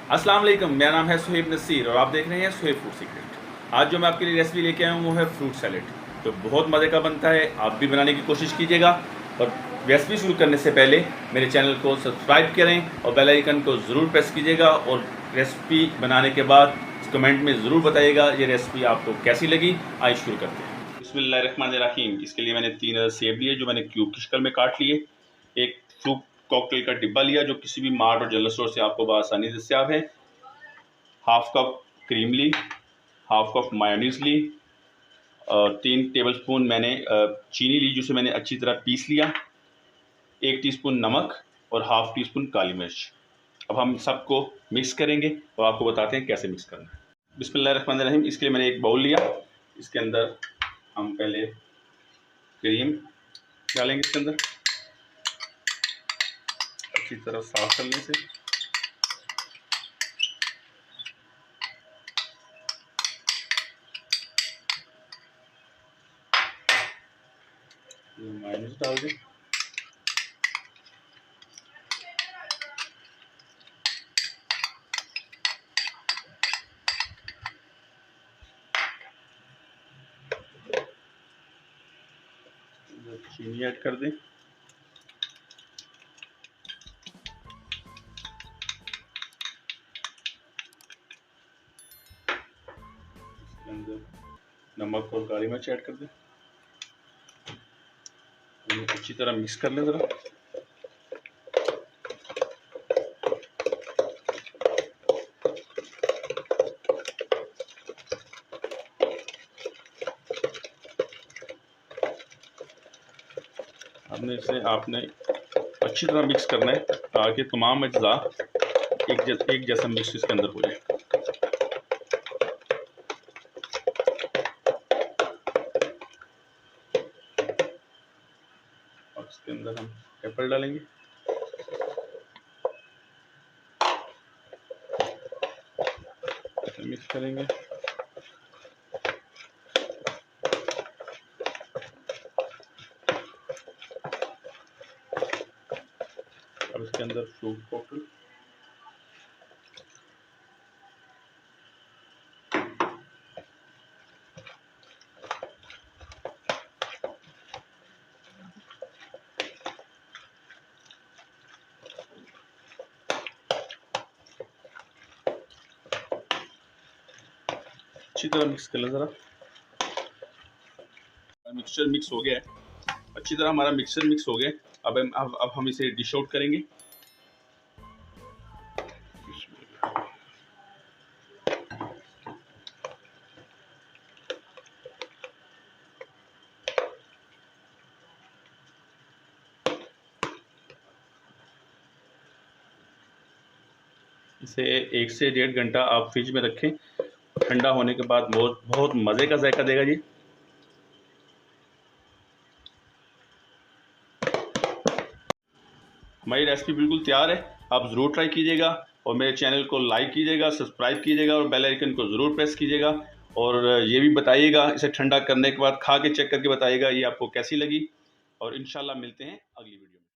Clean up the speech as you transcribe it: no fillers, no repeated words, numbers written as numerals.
अस्सलाम वालेकुम, मेरा नाम है सुहेब नसीर और आप देख रहे हैं सुहेब फूड सीक्रेट। आज जो मैं आपके लिए रेसिपी लेके आया हूँ वो है फ्रूट सैलेड, जो बहुत मज़े का बनता है। आप भी बनाने की कोशिश कीजिएगा और रेसिपी शुरू करने से पहले मेरे चैनल को सब्सक्राइब करें और बेल आइकन को ज़रूर प्रेस कीजिएगा। और रेसिपी बनाने के बाद कमेंट में ज़रूर बताइएगा ये रेसिपी आपको कैसी लगी। आइए शुरू करते हैं। बिस्मिल्लाहिर्रहमानिर्रहीम। इसके लिए मैंने 3 सेब लिए जो मैंने क्यूब की शक्ल में काट लिए। एक फ्रूट कॉकटेल का डिब्बा लिया जो किसी भी मार्ट और जनरल स्टोर से आपको आसानी से दस्याब है। हाफ कप क्रीम ली, हाफ कप मायोनीज़ ली और 3 टेबलस्पून मैंने चीनी ली जिसे मैंने अच्छी तरह पीस लिया। 1 टीस्पून नमक और हाफ टी स्पून काली मिर्च। अब हम सबको मिक्स करेंगे और आपको बताते हैं कैसे मिक्स करना है। बिस्मिल्लाहिर्रहमानिर्रहीम। इसके लिए मैंने एक बाउल लिया। इसके अंदर हम पहले क्रीम डालेंगे। इसके अंदर अच्छी तरह साफ करने से मायोनीज डाल दें। चीनी ऐड कर दें। इसके अंदर नमक और काली मिर्च ऐड कर दें। अच्छी तरह मिक्स कर लें ज़रा। आपने अच्छी तरह मिक्स करना है ताकि तमाम अज्जा एक जैसा मिक्स इसके अंदर हो जाए। और इसके अंदर हम एप्पल डालेंगे। मिक्स करेंगे। अब इसके अंदर फ्रूट कॉकटेल, अच्छी तरह मिक्स कर लें ज़रा। मिक्सचर मिक्स हो गया है। अच्छी तरह हमारा मिक्सचर मिक्स हो गया। अब हम इसे डिश आउट करेंगे। इसे 1 से 1.5 घंटा आप फ्रिज में रखें। ठंडा होने के बाद बहुत बहुत मज़े का जायका देगा जी। हमारी रेसिपी बिल्कुल तैयार है। आप ज़रूर ट्राई कीजिएगा और मेरे चैनल को लाइक कीजिएगा, सब्सक्राइब कीजिएगा और बेल आइकन को ज़रूर प्रेस कीजिएगा। और ये भी बताइएगा, इसे ठंडा करने के बाद खा के चेक करके बताइएगा ये आपको कैसी लगी। और इंशाल्लाह मिलते हैं अगली वीडियो।